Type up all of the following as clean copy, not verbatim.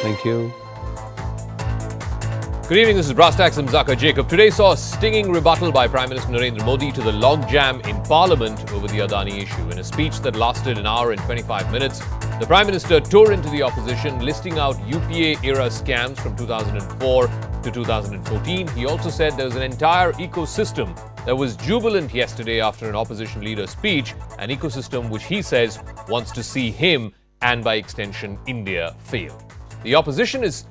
Thank you. Good evening, this is Tacks and Zaka Jacob. Today saw a stinging rebuttal by Prime Minister Narendra Modi to the logjam in Parliament over the Adani issue. In a speech that lasted an hour and 25 minutes, the Prime Minister tore into the opposition, listing out UPA-era scams from 2004 to 2014. He also said there was an entire ecosystem that was jubilant yesterday after an opposition leader's speech, an ecosystem which he says wants to see him and by extension India fail. The opposition is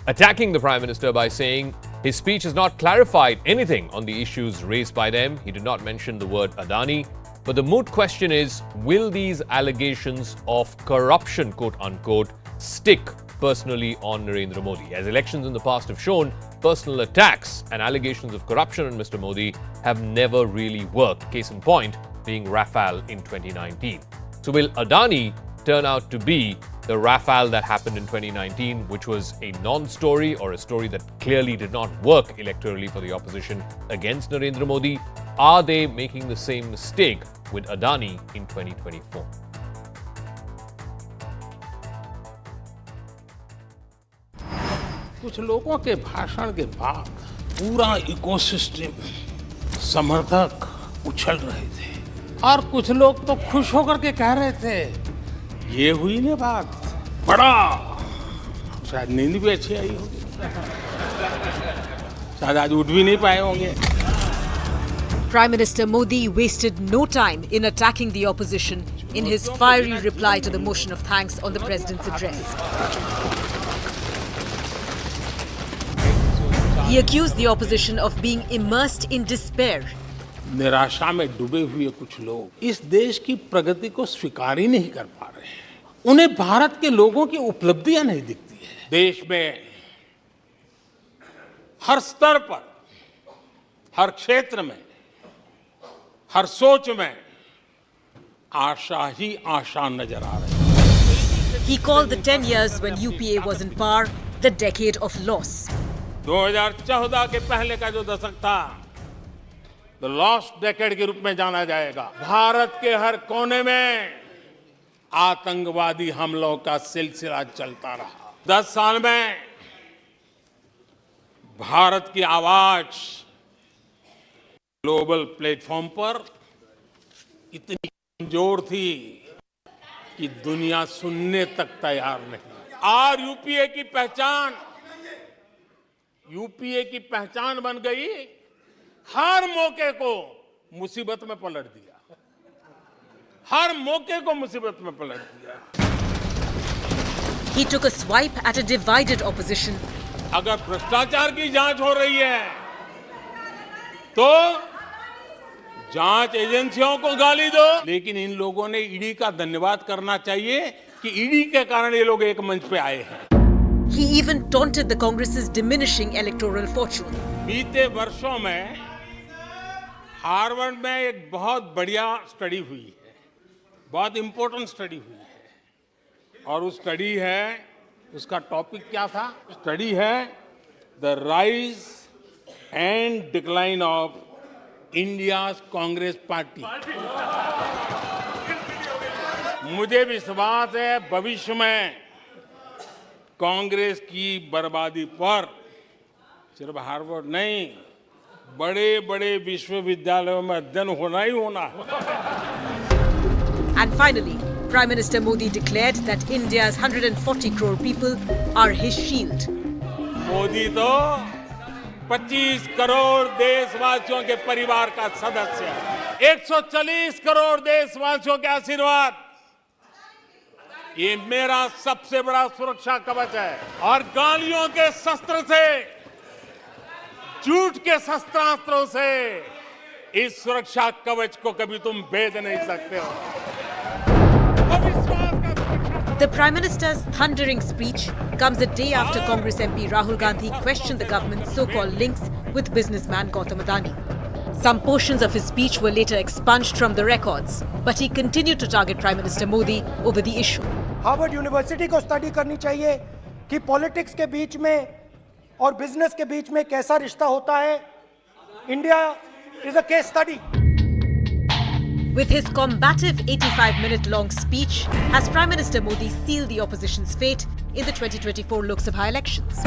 attacking the Prime Minister by saying his speech has not clarified anything on the issues raised by them. He did not mention the word Adani. But the moot question is, will these allegations of corruption, quote unquote, stick personally on Narendra Modi? As elections in the past have shown, personal attacks and allegations of corruption on Mr. Modi have never really worked. Case in point being Rafale in 2019. So will Adani turn out to be the Rafale that happened in 2019, which was a non-story or a story that clearly did not work electorally for the opposition against Narendra Modi? Are they making the same mistake with Adani in 2024? कुछ लोगों के भाषण के बाद पूरा ecosystem समर्थक उछल रहे थे और कुछ लोग तो खुश होकर के कह रहे थे ये हुई ना बात बड़ा शायद नींद भी अच्छी आई होगी शायद आज उठ भी नहीं पाए होंगे. Prime Minister Modi wasted no time in attacking the opposition in his fiery reply to the motion of thanks on the President's address. He accused the opposition of being immersed in despair. निराशा में डूबे हुए कुछ लोग इस देश की प्रगति को स्वीकार ही नहीं कर पा रहे हैं. उन्हें भारत के लोगों की उपलब्धियां नहीं दिखती है. देश में हर स्तर पर, हर क्षेत्र में, हर सोच में आशा ही आशा नजर आ रही है. He called the 10 years when UPA was in power the decade of loss. 2014 के पहले का जो दशक था, द लॉस्ट डेकेड के रूप में जाना जाएगा. भारत के हर कोने में आतंकवादी हमलों का सिलसिला चलता रहा. 10 साल में भारत की आवाज ग्लोबल प्लेटफॉर्म पर इतनी कमजोर थी कि दुनिया सुनने तक तैयार नहीं. और यूपीए की पहचान बन गई. हर मौके को मुसीबत में पलट दिया. हर मौके को मुसीबत में पलट दिया. He took a swipe at a divided opposition. अगर भ्रष्टाचार की जांच हो रही है तो जांच एजेंसियों को गाली दो, लेकिन इन लोगों ने ईडी का धन्यवाद करना चाहिए कि ईडी के कारण ये लोग एक मंच पे आए हैं. He even taunted the Congress's diminishing electoral fortune. बीते वर्षों में हार्वर्ड में एक बहुत बढ़िया स्टडी हुई है, बहुत इंपॉर्टेंट स्टडी हुई है. और उस स्टडी है, उसका टॉपिक क्या था? स्टडी है the rise and decline of India's Congress party. मुझे विश्वास है भविष्य में कांग्रेस की बर्बादी पर सिर्फ हार्वर्ड नहीं, बड़े बड़े विश्वविद्यालयों में अध्ययन होना ही होना. And finally, Prime Minister Modi declared that India's 140 crore people are his shield. Modi तो 25 करोड़ देशवासियों के परिवार का सदस्य है. 140 करोड़ देशवासियों के आशीर्वाद, ये मेरा सबसे बड़ा सुरक्षा कवच है. और गालियों के शस्त्र से, झूठ के शस्त्रास्त्रों से इस सुरक्षा कवच को कभी तुम भेद नहीं सकते हो. The Prime Minister's thundering speech comes a day after Congress MP Rahul Gandhi questioned the government's so-called links with businessman Adani. Some portions of his speech were later expunged from the records, but he continued to target Prime Minister Modi over the issue. Harvard university को study करनी चाहिए कि politics के बीच में और business के बीच में कैसा रिश्ता होता है. India is a case study. With his combative 85-minute long speech, has Prime Minister Modi sealed the opposition's fate in the 2024 Lok Sabha elections.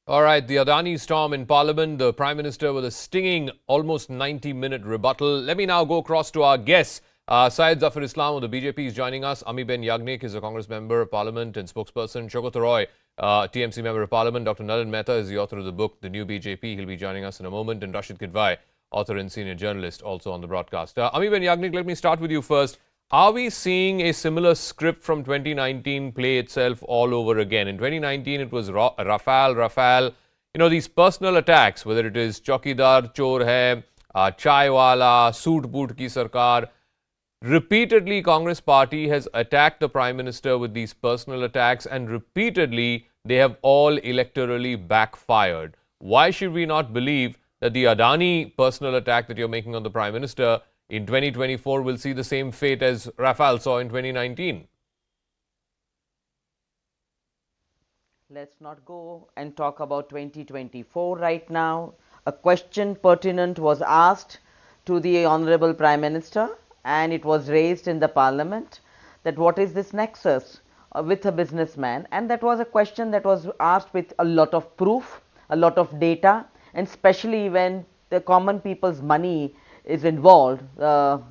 All right, the Adani storm in Parliament, the Prime Minister with a stinging almost 90-minute rebuttal. Let me now go across to our guests. Syed Zafar Islam of the BJP is joining us. Amiben Yagnik is a Congress Member of Parliament and spokesperson. Shoghat Roy, TMC Member of Parliament. Dr. Nalan Mehta is the author of the book, The New BJP. He'll be joining us in a moment. And Rashid Kidwai, author and senior journalist, also on the broadcast. Amiben Yagnik, let me start with you first. Are we seeing a similar script from 2019 play itself all over again? In 2019, it was Rafale, you know, these personal attacks, whether it is Chaukidar, Chor Hai, Chai Wala, Soot Boot Ki Sarkar. Repeatedly, Congress party has attacked the Prime Minister with these personal attacks, and repeatedly, they have all electorally backfired. Why should we not believe that the Adani personal attack that you're making on the Prime Minister in 2024 will see the same fate as Rafale saw in 2019? Let's not go and talk about 2024 right now. A question pertinent was asked to the Honorable Prime Minister, and it was raised in the Parliament that what is this nexus with a businessman, and that was a question that was asked with a lot of proof, a lot of data, and especially when the common people's money is involved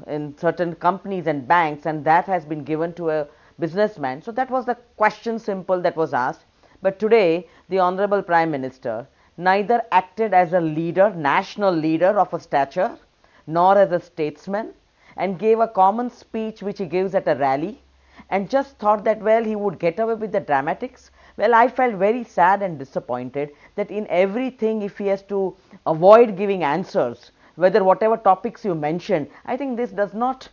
in certain companies and banks, and that has been given to a businessman. So that was the question simple that was asked. But today the Honorable Prime Minister neither acted as a leader, national leader of a stature, nor as a statesman, and gave a common speech which he gives at a rally, and just thought that, well, he would get away with the dramatics. Well, I felt very sad and disappointed that in everything, if he has to avoid giving answers, whatever topics you mentioned, I think this does not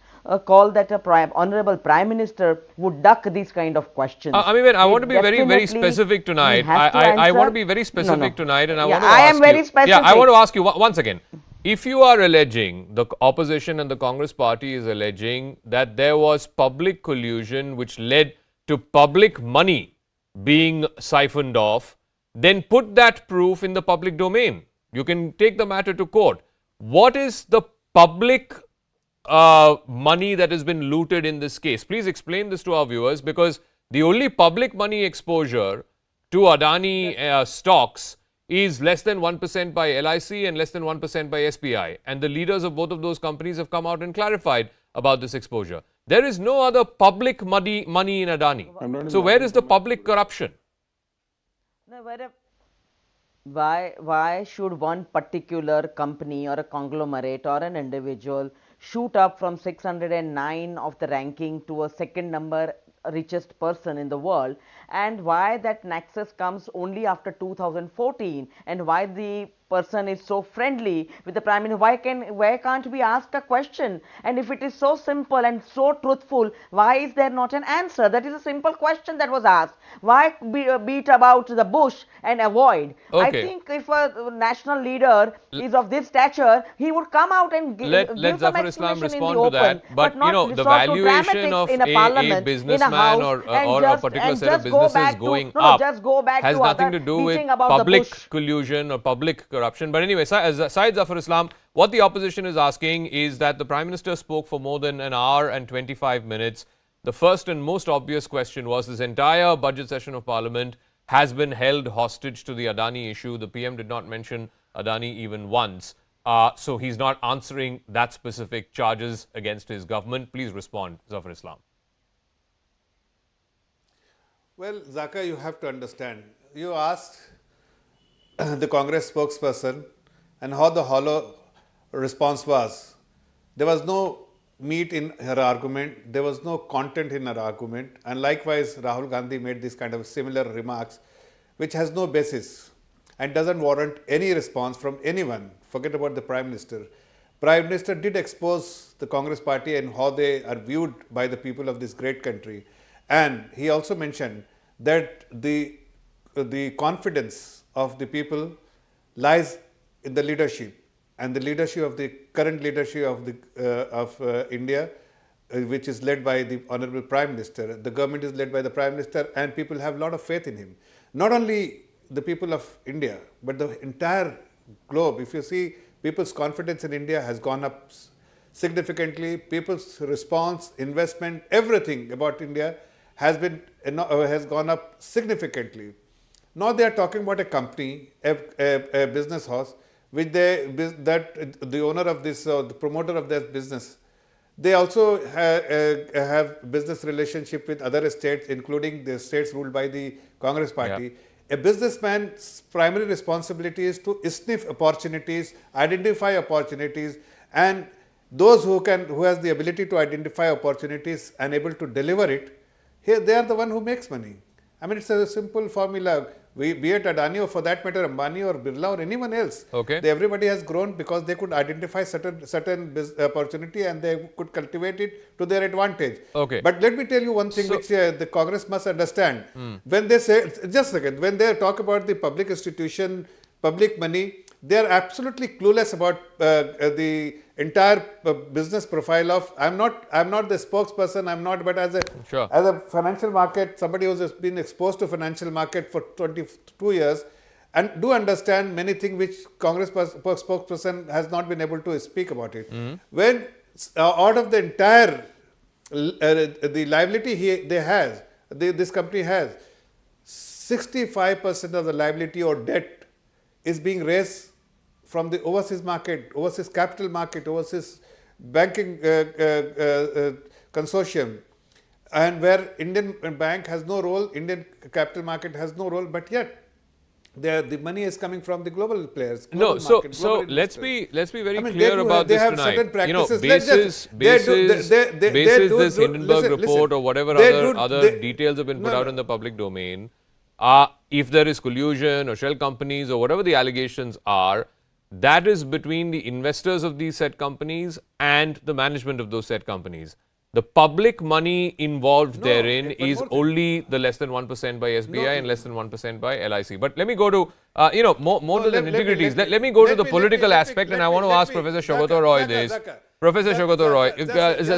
call that a Honorable Prime Minister would duck these kind of questions. I mean, I want to be very specific tonight. I want to be very specific tonight, and I want to ask you. I am very specific. Yeah, I want to ask you once again. If you are alleging, the opposition and the Congress party is alleging that there was public collusion which led to public money being siphoned off, then put that proof in the public domain. You can take the matter to court. What is the public money that has been looted in this case? Please explain this to our viewers, because the only public money exposure to Adani stocks is less than 1% by LIC and less than 1% by SBI. And the leaders of both of those companies have come out and clarified about this exposure. There is no other public money in Adani. So where is the public corruption? Why should one particular company or a conglomerate or an individual shoot up from 609 of the ranking to a second number richest person in the world, and why that nexus comes only after 2014, and why the person is so friendly with the Prime Minister? Why can't we ask a question? And if it is so simple and so truthful, why is there not an answer? That is a simple question that was asked. Why beat about the bush and avoid? Okay. I think if a national leader is of this stature, he would come out and give let some Zafar Islam explanation respond in the to that. open, But not you know, the resort to valuation of dramatics in a parliament, businessman or a particular set of businesses going up has nothing to do with public collusion or public corruption. But anyway, Syed Zafar Islam, what the opposition is asking is that the Prime Minister spoke for more than an hour and 25 minutes. The first and most obvious question was, this entire budget session of Parliament has been held hostage to the Adani issue. The PM did not mention Adani even once. So he's not answering that specific charges against his government. Please respond, Zafar Islam. Well, Zaka, you have to understand. You asked the Congress spokesperson and how the hollow response was. There was no meat in her argument. There was no content in her argument. And likewise, Rahul Gandhi made this kind of similar remarks, which has no basis and doesn't warrant any response from anyone. Forget about the Prime Minister. Prime Minister did expose the Congress party and how they are viewed by the people of this great country. And he also mentioned that the confidence of the people lies in the leadership, and the leadership of the current leadership of India, which is led by the Honorable Prime Minister. The government is led by the Prime Minister, and people have a lot of faith in him. Not only the people of India, but the entire globe. If you see, people's confidence in India has gone up significantly. People's response, investment, everything about India has gone up significantly. Now they are talking about a company, a business house, which that the owner of this, the promoter of that business, they also have business relationship with other states, including the states ruled by the Congress party. Yeah. A businessman's primary responsibility is to sniff opportunities, identify opportunities, and those who has the ability to identify opportunities and able to deliver it, here they are the one who makes money. I mean, it's a simple formula. Be it Adani or for that matter Ambani or Birla or anyone else. Okay. Everybody has grown because they could identify certain opportunity and they could cultivate it to their advantage. Okay. But let me tell you one thing which the Congress must understand. When they say, just a second, when they talk about the public institution, public money, they are absolutely clueless about the entire business profile of. I'm not the spokesperson. I'm not, but as a financial market, somebody who has been exposed to financial market for 22 years, and do understand many things which Congress spokesperson has not been able to speak about it. When out of the entire the liability this company has, 65% of the liability or debt is being raised from the overseas market, overseas capital market, overseas banking consortium, and where Indian bank has no role, Indian capital market has no role, but yet the money is coming from the global players. No, so let's be very clear about this tonight. You know, basis this Hindenburg report or whatever other details have been put out in the public domain. If there is collusion or shell companies or whatever the allegations are, that is between the investors of these said companies and the management of those said companies. The public money involved therein is only the less than 1% by SBI and less than 1% by LIC. But let me go to, more to the nitty-gritties. Let me go to the political aspect, and I want to ask Professor Shogato Roy this. Professor Shogato Roy,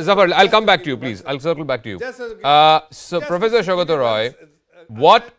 Zafar, I'll come back to you, please. I'll circle back to you. So, Professor Shogato Roy, what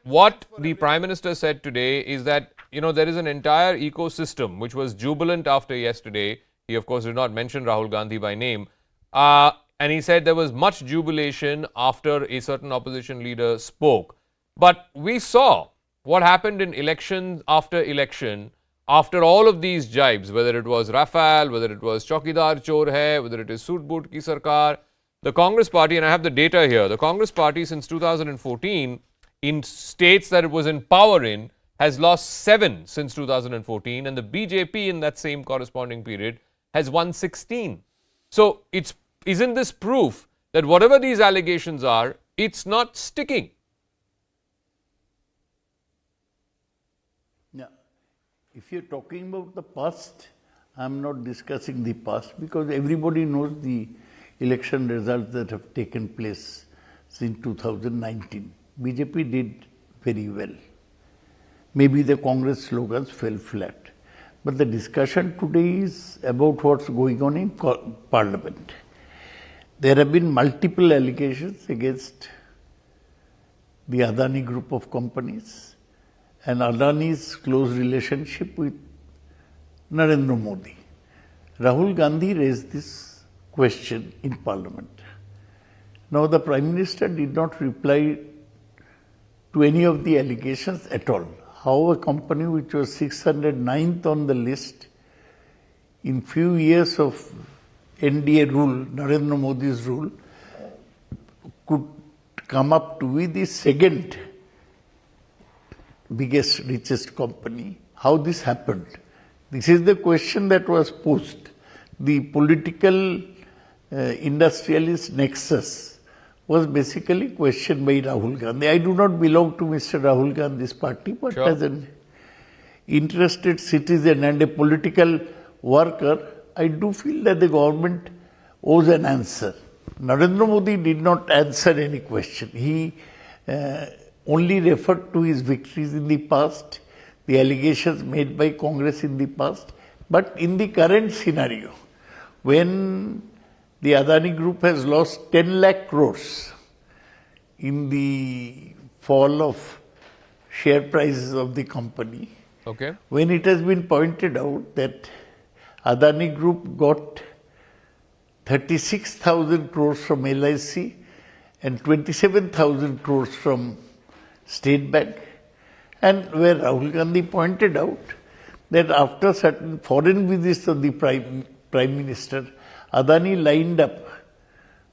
the Prime Minister said today is that, there is an entire ecosystem which was jubilant after yesterday. He, of course, did not mention Rahul Gandhi by name. And he said there was much jubilation after a certain opposition leader spoke. But we saw what happened in election after election, after all of these jibes, whether it was Rafale, whether it was Chaukidar Chor Hai, whether it is Soot Boot Ki Sarkar, the Congress party, and I have the data here, the Congress party since 2014, in states that it was in power in, has lost 7 since 2014, and the BJP in that same corresponding period has won 16. So, isn't this proof that whatever these allegations are, it's not sticking? Yeah. If you're talking about the past, I'm not discussing the past because everybody knows the election results that have taken place since 2019. BJP did very well. Maybe the Congress slogans fell flat. But the discussion today is about what's going on in Parliament. There have been multiple allegations against the Adani group of companies and Adani's close relationship with Narendra Modi. Rahul Gandhi raised this question in Parliament. Now the Prime Minister did not reply to any of the allegations at all. How a company which was 609th on the list in few years of NDA rule, Narendra Modi's rule, could come up to be the second biggest, richest company. How this happened? This is the question that was posed. The political industrialist nexus was basically questioned by Rahul Gandhi. I do not belong to Mr. Rahul Gandhi's party, but as an interested citizen and a political worker, I do feel that the government owes an answer. Narendra Modi did not answer any question. He only referred to his victories in the past, the allegations made by Congress in the past. But in the current scenario, when the Adani Group has lost 10 lakh crores in the fall of share prices of the company. Okay. When it has been pointed out that Adani Group got 36,000 crores from LIC and 27,000 crores from State Bank, and where Rahul Gandhi pointed out that after certain foreign visits of the Prime Minister, Adani lined up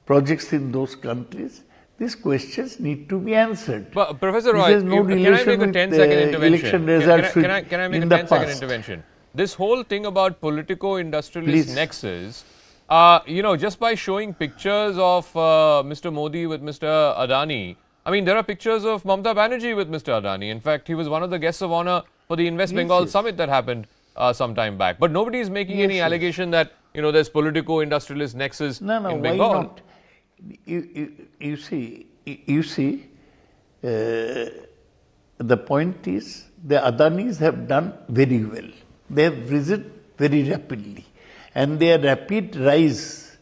projects in those countries. These questions need to be answered. But Professor Roy, There's no can I make a 10-second intervention? Election results Can I make a 10-second intervention? This whole thing about politico-industrialist nexus, just by showing pictures of Mr. Modi with Mr. Adani, I mean, there are pictures of Mamata Banerjee with Mr. Adani. In fact, he was one of the guests of honor for the Invest Bengal summit that happened some time back. But nobody is making any allegation that, there's politico-industrialist nexus in Bengal. Why not? You see, the point is the Adanis have done very well. They have risen very rapidly, and their rapid rise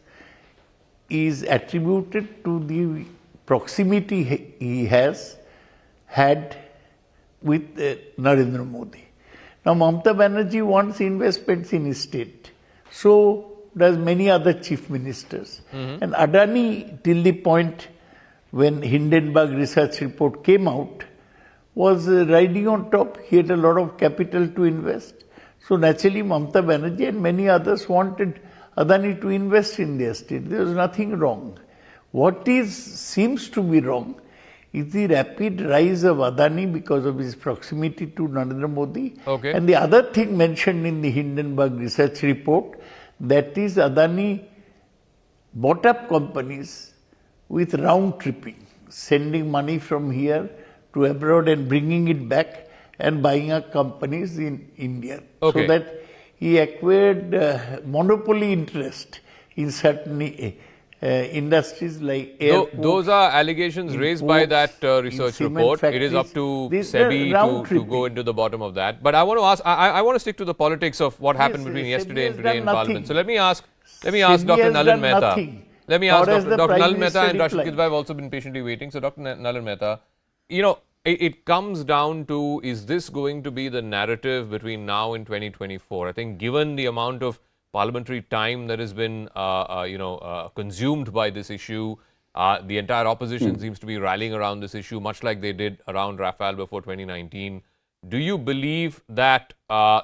is attributed to the proximity he has had with Narendra Modi. Now, Mamata Banerjee wants investments in his state. So does many other chief ministers. And Adani, till the point when Hindenburg research report came out, was riding on top. He had a lot of capital to invest. So naturally, Mamata Banerjee and many others wanted Adani to invest in their state. There was nothing wrong. What seems to be wrong is the rapid rise of Adani because of his proximity to Narendra Modi. Okay. And the other thing mentioned in the Hindenburg research report, that is Adani bought up companies with round tripping, sending money from here to abroad and bringing it back and buying up companies in India. Okay. So that he acquired monopoly interest in certain industries like airports. Those are allegations raised by that research report. It is up to SEBI to go into the bottom of that. But I want to ask, I want to stick to the politics of what happened between yesterday and today in Parliament. So let me ask Dr. Nalan Mehta. Let me ask Dr. Nalan Mehta and Rashid Kidwai have also been patiently waiting. So Dr. Nalan Mehta, it comes down to, is this going to be the narrative between now and 2024? I think given the amount of parliamentary time that has been, consumed by this issue, the entire opposition seems to be rallying around this issue, much like they did around Rafale before 2019. Do you believe that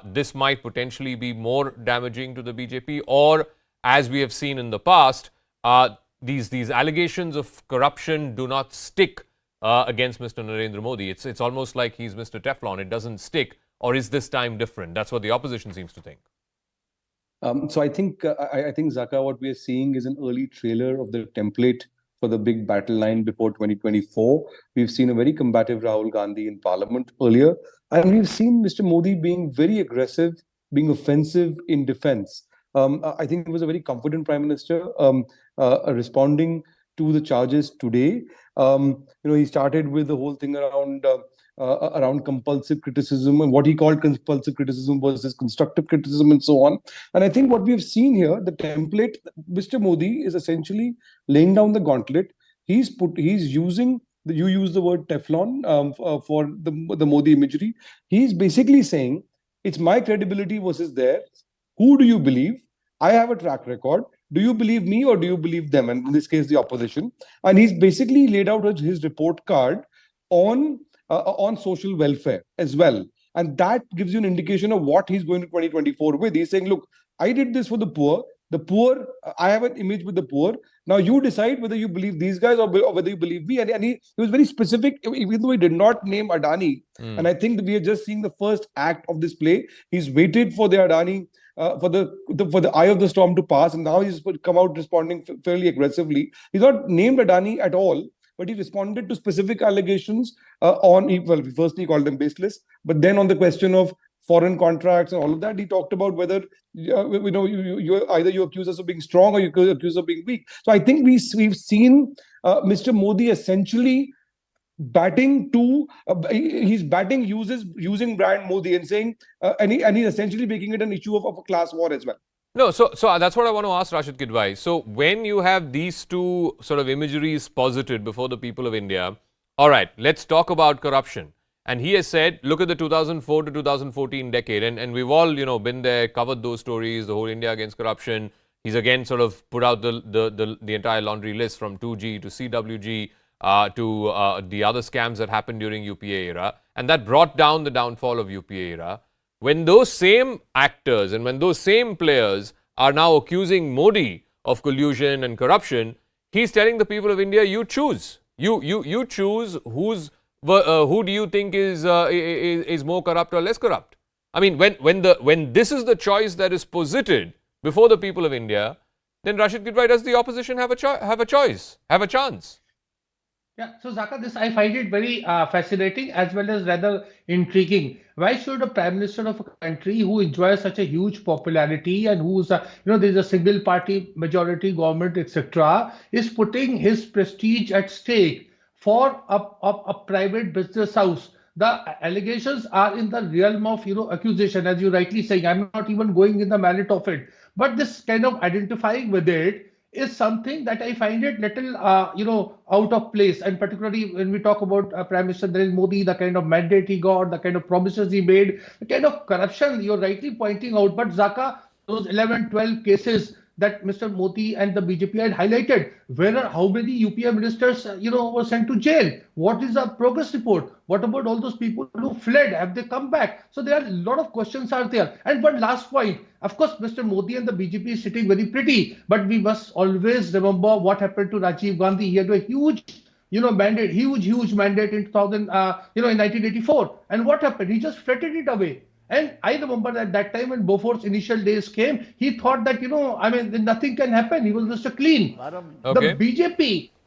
this might potentially be more damaging to the BJP, or, as we have seen in the past, these allegations of corruption do not stick against Mr. Narendra Modi? It's almost like he's Mr. Teflon. It doesn't stick. Or is this time different? That's what the opposition seems to think. So I think, Zaka, what we are seeing is an early trailer of the template for the big battle line before 2024. We've seen a very combative Rahul Gandhi in Parliament earlier, and we've seen Mr. Modi being very aggressive, being offensive in defense. I think it was a very confident Prime Minister responding to the charges today. He started with the whole thing around compulsive criticism, and what he called compulsive criticism versus constructive criticism and so on. And I think what we've seen here, the template, Mr. Modi is essentially laying down the gauntlet. He's using, you use the word Teflon for the Modi imagery. He's basically saying, it's my credibility versus theirs. Who do you believe? I have a track record. Do you believe me or do you believe them? And in this case, the opposition. And he's basically laid out his report card on social welfare as well. And that gives you an indication of what he's going to 2024 with. He's saying, look, I did this for the poor. The poor, I have an image with the poor. Now you decide whether you believe these guys or whether you believe me. And he was very specific, even though he did not name Adani. And I think that we are just seeing the first act of this play. He's waited for the Adani, for the eye of the storm to pass. And now he's come out responding fairly aggressively. He's not named Adani at all, but he responded to specific allegations first he called them baseless, but then on the question of foreign contracts and all of that, he talked about whether you either you accuse us of being strong or you accuse us of being weak. So I think we've seen Mr. Modi essentially batting to he's batting using brand Modi and saying and he's essentially making it an issue of a class war as well. No, so that's what I want to ask Rashid Kidwai. So when you have these two sort of imageries posited before the people of India, all right, let's talk about corruption. And he has said, look at the 2004 to 2014 decade, and we've all, been there, covered those stories, the whole India against corruption. He's again sort of put out the entire laundry list from 2G to CWG to the other scams that happened during UPA era. And that brought down the downfall of UPA era. When those same actors and when those same players are now accusing Modi of collusion and corruption, he's telling the people of India, you choose. You choose who do you think is more corrupt or less corrupt. I mean, when this is the choice that is posited before the people of India, then Rashid Kidwai, does the opposition have a choice, have a chance? Yeah, so Zaka, this I find it very fascinating as well as rather intriguing. Why should a prime minister of a country who enjoys such a huge popularity and who's there's a single party majority government, etc., is putting his prestige at stake for a private business house? The allegations are in the realm of accusation, as you rightly saying. I'm not even going in the merit of it, but this kind of identifying with it is something that I find it little, out of place. And particularly when we talk about Prime Minister Narendra Modi, the kind of mandate he got, the kind of promises he made, the kind of corruption you're rightly pointing out. But Zaka, those 11, 12 cases that Mr. Modi and the BJP had highlighted, how many UPA ministers, were sent to jail? What is the progress report? What about all those people who fled? Have they come back? So there are a lot of questions are there. And one last point, of course, Mr. Modi and the BJP is sitting very pretty, but we must always remember what happened to Rajiv Gandhi. He had a huge mandate, huge mandate in 1984. And what happened? He just fretted it away. And I remember at that time when Bofort's initial days came, he thought that, nothing can happen. He was Mr. Clean. Okay.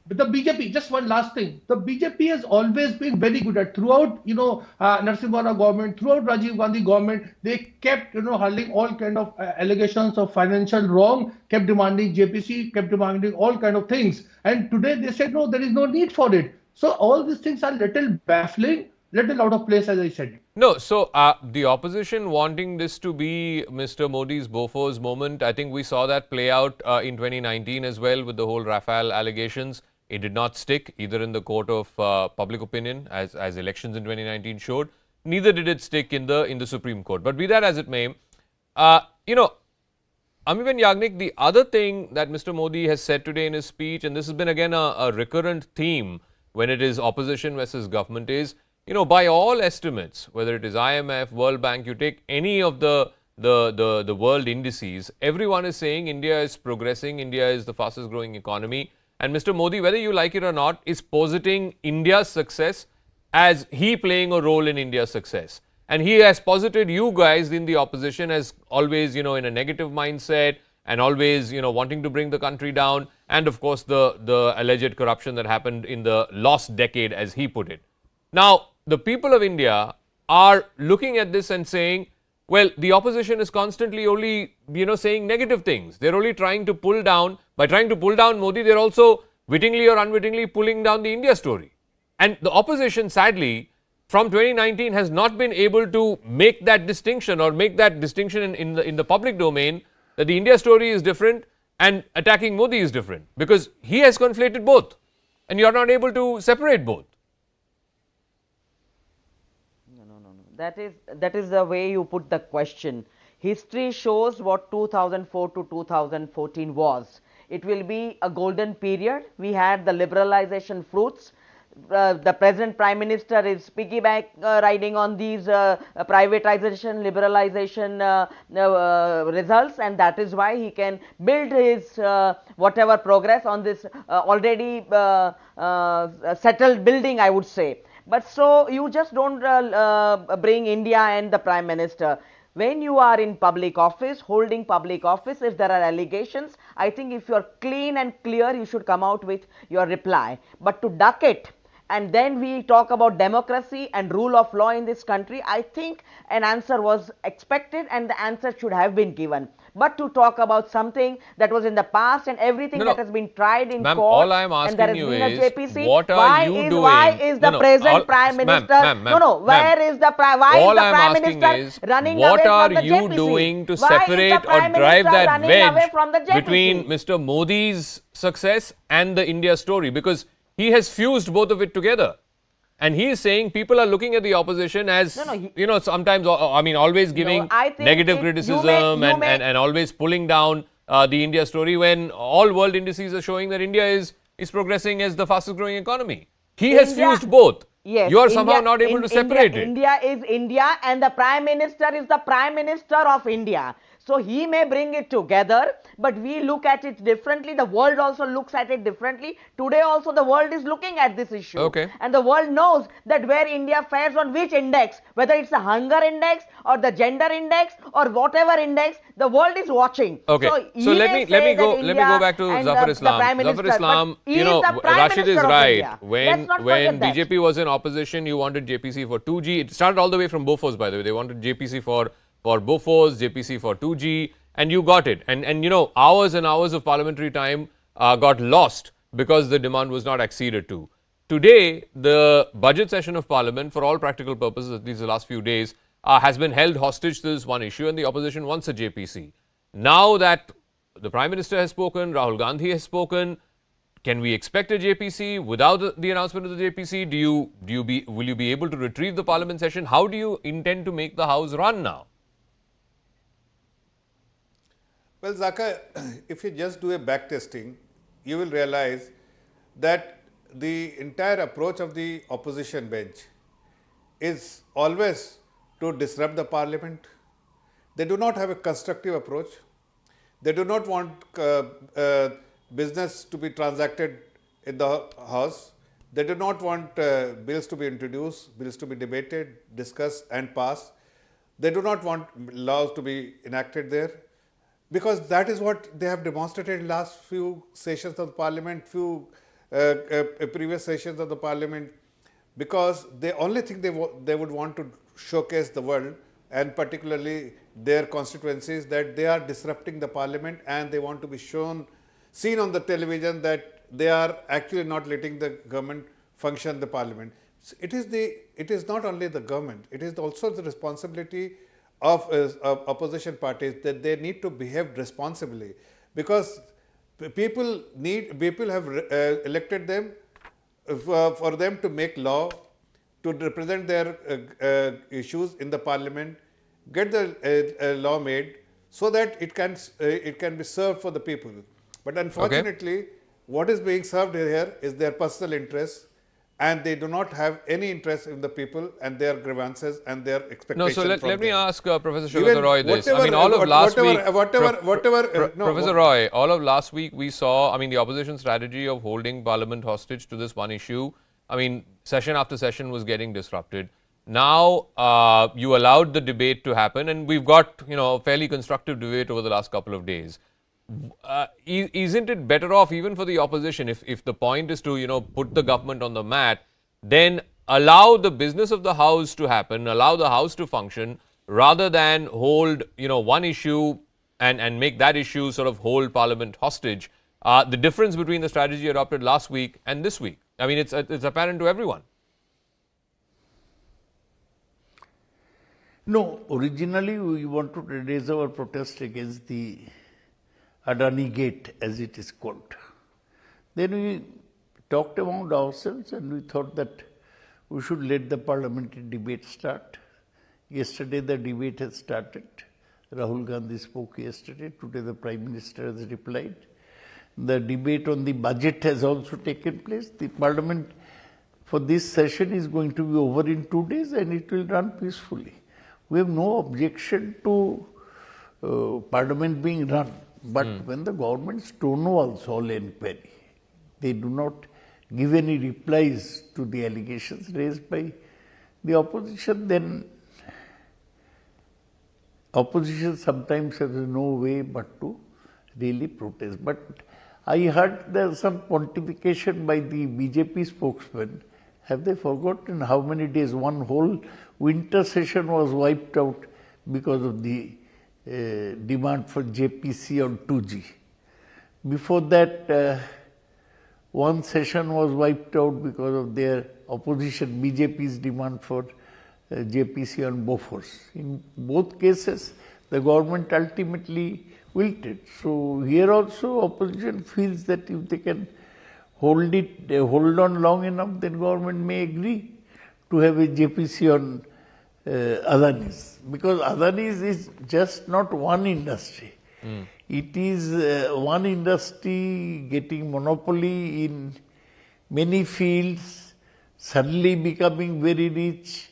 The BJP, just one last thing. The BJP has always been very good at throughout, Narasimha Rao government, throughout Rajiv Gandhi government, they kept, hurling all kind of allegations of financial wrong, kept demanding JPC, kept demanding all kind of things. And today they said, no, there is no need for it. So all these things are little baffling, little out of place, as I said. No, so the opposition wanting this to be Mr. Modi's Bofors moment, I think we saw that play out in 2019 as well with the whole Rafale allegations. It did not stick either in the court of public opinion as elections in 2019 showed. Neither did it stick in the Supreme Court. But be that as it may, Amiben Yagnik, the other thing that Mr. Modi has said today in his speech, and this has been again a recurrent theme when it is opposition versus government, is by all estimates, whether it is IMF, World Bank, you take any of the world indices, everyone is saying India is progressing, India is the fastest growing economy. And Mr. Modi, whether you like it or not, is positing India's success as he playing a role in India's success. And he has posited you guys in the opposition as always, in a negative mindset and always, wanting to bring the country down. And of course, the alleged corruption that happened in the lost decade, as he put it. Now, the people of India are looking at this and saying, well, the opposition is constantly only, saying negative things. They're only trying to pull down. By trying to pull down Modi, they're also wittingly or unwittingly pulling down the India story. And the opposition, sadly, from 2019 has not been able to make that distinction or make that distinction in the public domain that the India story is different and attacking Modi is different, because he has conflated both and you're not able to separate both. That is the way you put the question. History shows what 2004 to 2014 was. It will be a golden period. We had the liberalization fruits. The present Prime Minister is piggyback riding on these privatization, liberalization results, and that is why he can build his whatever progress on this already settled building, I would say. But so you just don't bring India and the Prime Minister. When you are in public office, holding public office, if there are allegations, I think if you are clean and clear, you should come out with your reply. But to duck it, and then we talk about democracy and rule of law in this country, I think an answer was expected and the answer should have been given. But to talk about something that was in the past and everything that has been tried in court, all I am asking and there has you been is, a JPC, what are you doing? Why is the present Prime Minister, where is the Prime Minister running away from the JPC? What are you doing to separate or drive that wedge between Mr. Modi's success and the India story? Because he has fused both of it together. And he is saying people are looking at the opposition as, sometimes, always giving negative criticism and always pulling down the India story when all world indices are showing that India is progressing as the fastest growing economy. He has fused both. Yes, You are somehow not able to separate it. India is India and the Prime Minister is the Prime Minister of India. So he may bring it together, but we look at it differently. The world also looks at it differently. Today also the world is looking at this issue. Okay. And the world knows that where India fares on which index, whether it's the hunger index or the gender index or whatever index, the world is watching. Okay. So let me go back to Zafar Islam. Zafar Islam, you know, Rashid is right. When BJP was in opposition, you wanted JPC for 2G. It started all the way from Bofors, by the way. They wanted JPC for Bofors, JPC for 2G, and you got it. And you know, hours and hours of parliamentary time got lost because the demand was not acceded to. Today, the budget session of Parliament, for all practical purposes, at least the last few days, has been held hostage to this one issue, and the opposition wants a JPC. Now that the Prime Minister has spoken, Rahul Gandhi has spoken, can we expect a JPC without the announcement of the JPC? Will you be able to retrieve the Parliament session? How do you intend to make the House run now? Well, Zaka, if you just do a back testing, you will realize that the entire approach of the opposition bench is always to disrupt the parliament. They do not have a constructive approach. They do not want business to be transacted in the House. They do not want bills to be introduced, bills to be debated, discussed and passed. They do not want laws to be enacted there, because that is what they have demonstrated in last few sessions of the parliament, previous sessions of the parliament, because the only thing they would want to showcase the world and particularly their constituencies that they are disrupting the parliament, and they want to be seen on the television that they are actually not letting the government function the parliament. It is not only the government, it is also the responsibility of opposition parties that they need to behave responsibly, because people have elected them for them to make law, to represent their issues in the parliament, get the law made so that it can be served for the people. But unfortunately, what is being served here is their personal interests, and they do not have any interest in the people and their grievances and their expectations. No, so let me ask Professor Shogata Roy this. I mean, all of last week, Professor Roy, all of last week we saw, I mean, the opposition strategy of holding Parliament hostage to this one issue. I mean, session after session was getting disrupted. Now, you allowed the debate to happen, and we've got, you know, a fairly constructive debate over the last couple of days. Isn't it better off even for the opposition, if the point is to, you know, put the government on the mat, then allow the business of the House to happen, allow the House to function, rather than hold, you know, one issue and make that issue sort of hold Parliament hostage? The difference between the strategy adopted last week and this week, I mean, it's apparent to everyone. No, originally we wanted to raise our protest against the Adani Gate, as it is called. Then we talked among ourselves and we thought that we should let the parliamentary debate start. Yesterday the debate has started. Rahul Gandhi spoke yesterday. Today the Prime Minister has replied. The debate on the budget has also taken place. The parliament for this session is going to be over in 2 days and it will run peacefully. We have no objection to parliament being run. But when the government stonewalls all inquiry, they do not give any replies to the allegations raised by the opposition, then opposition sometimes has no way but to really protest. But I heard there some pontification by the BJP spokesman. Have they forgotten how many days? One whole winter session was wiped out because of the demand for JPC on 2G. Before that, one session was wiped out because of their opposition, BJP's demand for JPC on Bofors. In both cases, the government ultimately wilted. So here also opposition feels that if they can hold on long enough, then government may agree to have a JPC on Adani's, because Adani's is just not one industry. It is one industry getting monopoly in many fields, suddenly becoming very rich,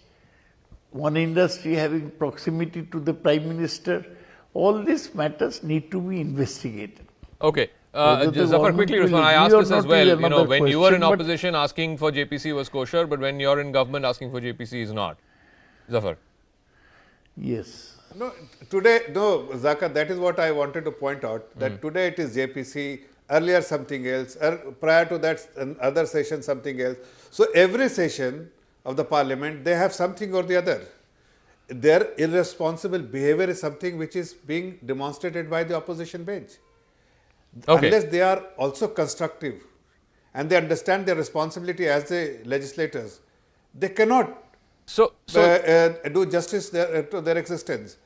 one industry having proximity to the Prime Minister. All these matters need to be investigated. Okay. Whether the Zafar, government quickly will respond. I agree asked or this as not well. is another When you were in question, but opposition, asking for JPC was kosher, but when you're in government, asking for JPC is not. Zafar. yes. No, today, no, Zaka, that is what I wanted to point out, that today it is JPC, earlier something else, prior to that other session something else. So every session of the parliament, they have something or the other. Their irresponsible behavior is something which is being demonstrated by the opposition bench. Okay. Unless they are also constructive and they understand their responsibility as the legislators, they cannot So do justice to their existence.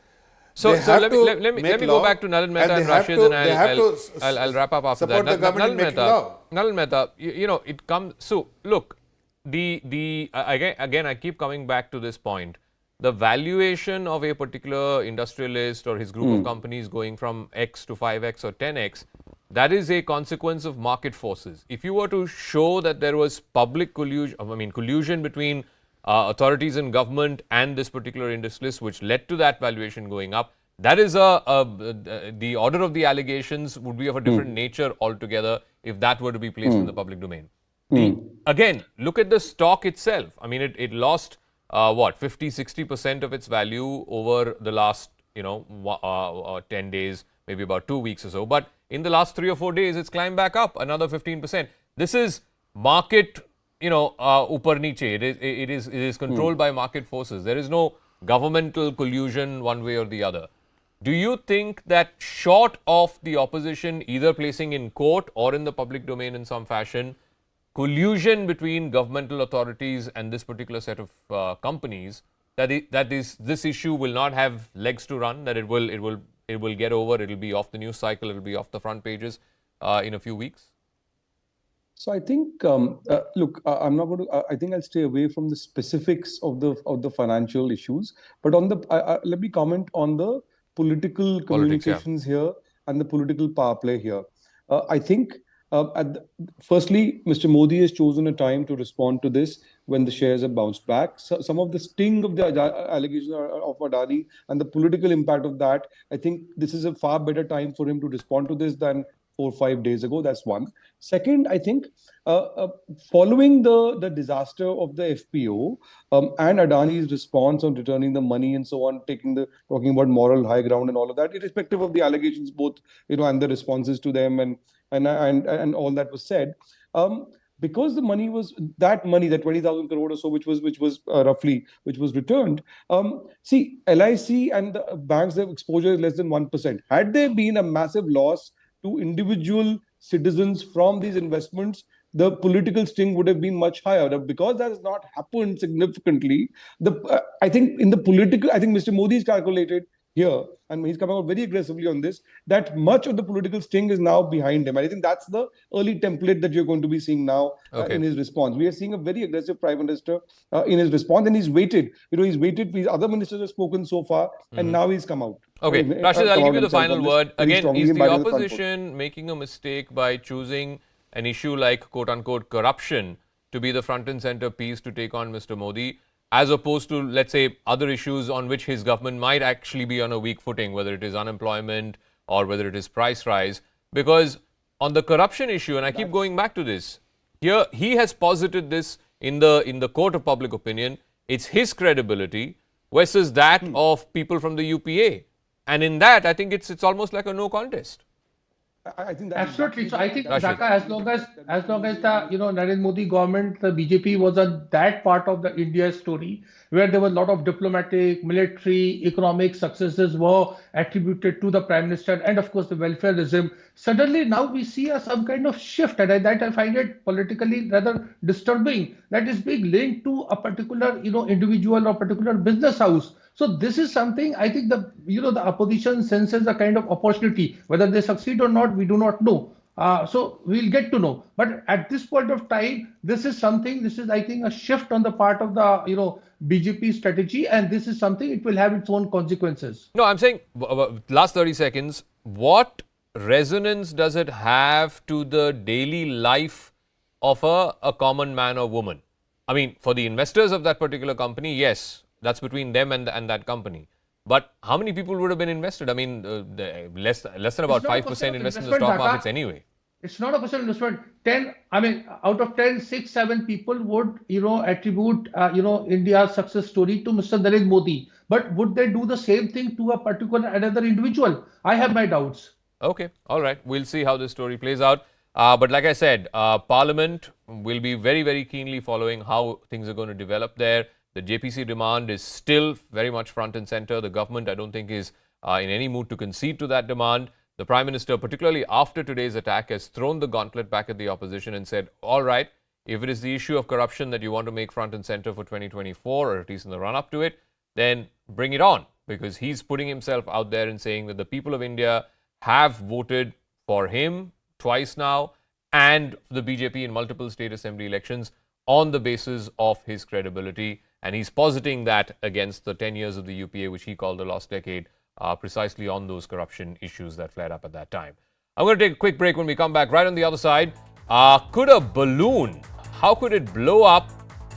So, They so have let me to let me make let me law go back to Nalin Mehta and and they have Rashid, to- and they have to I'll wrap up after support that. the government in making law. Nalin Mehta, it comes. So look, again I keep coming back to this point. The valuation of a particular industrialist or his group of companies going from X to 5X or 10X, that is a consequence of market forces. If you were to show that there was public collusion between authorities and government and this particular industrialist, which led to that valuation going up, that is the order of the allegations would be of a different nature altogether if that were to be placed in the public domain. Again, look at the stock itself. I mean, it lost 50-60% of its value over the last 10 days, maybe about 2 weeks or so. But in the last 3 or 4 days, it's climbed back up another 15%. This is market, upar niche. It is controlled by market forces. There is no governmental collusion one way or the other. Do you think that short of the opposition either placing in court or in the public domain in some fashion, collusion between governmental authorities and this particular set of companies, this issue will not have legs to run, that it will get over, it will be off the news cycle, it will be off the front pages in a few weeks? So I think, look, I'm not going to. I think I'll stay away from the specifics of the financial issues. But on the, let me comment on the political communications here and the political power play here. I think, firstly, Mr. Modi has chosen a time to respond to this when the shares have bounced back. So some of the sting of the allegations of Adani and the political impact of that, I think this is a far better time for him to respond to this than 4 or 5 days ago. That's one. Second, I think following the disaster of the FPO and Adani's response on returning the money and so on, talking about moral high ground and all of that, irrespective of the allegations, both and the responses to them and all that was said. Because the money was that 20,000 crore or so, which was roughly returned. See, LIC and the banks, their exposure is less than 1%. Had there been a massive loss to individual citizens from these investments, the political sting would have been much higher. Because that has not happened significantly, I think Mr. Modi has calculated here, and he's coming out very aggressively on this, that much of the political sting is now behind him. And I think that's the early template that you're going to be seeing now in his response. We are seeing a very aggressive Prime Minister in his response, and he's waited. He's waited. His other ministers have spoken so far, and now he's come out. Okay, Rashid, I'll give you the final word. Again, is the opposition making a mistake by choosing an issue like quote-unquote corruption to be the front and center piece to take on Mr. Modi, as opposed to, let's say, other issues on which his government might actually be on a weak footing, whether it is unemployment or whether it is price rise? Because on the corruption issue, and I keep going back to this, here he has posited this in the court of public opinion, it's his credibility versus that of people from the UPA. And in that, I think it's almost like a no contest. I think absolutely. So I think Zaka, as long as the Narendra Modi government, the BJP was on that part of the India story where there were a lot of diplomatic, military, economic successes were attributed to the Prime Minister and of course the welfare regime. Suddenly now we see some kind of shift, and that I find it politically rather disturbing, that is being linked to a particular individual or particular business house. So this is something I think the opposition senses a kind of opportunity. Whether they succeed or not, we do not know. So we'll get to know. But at this point of time, this is I think a shift on the part of the BJP strategy, and this is something it will have its own consequences. No, I'm saying last 30 seconds. What resonance does it have to the daily life of a common man or woman? I mean, for the investors of that particular company, yes, that's between them and that company. But how many people would have been invested? I mean, less than about 5% invest in the stock markets anyway. It's not a question of investment. 10, I mean, out of 10, 6, 7 people would, attribute, India's success story to Mr. Narendra Modi. But would they do the same thing to a particular another individual? I have my doubts. Okay, all right. We'll see how this story plays out. But like I said, Parliament will be very, very keenly following how things are going to develop there. The JPC demand is still very much front and center. The government, I don't think, is in any mood to concede to that demand. The Prime Minister, particularly after today's attack, has thrown the gauntlet back at the opposition and said, all right, if it is the issue of corruption that you want to make front and center for 2024, or at least in the run-up to it, then bring it on. Because he's putting himself out there and saying that the people of India have voted for him twice now and the BJP in multiple state assembly elections on the basis of his credibility. And he's positing that against the 10 years of the UPA, which he called the lost decade, precisely on those corruption issues that flared up at that time. I'm going to take a quick break. When we come back, right on the other side, could a balloon, how could it blow up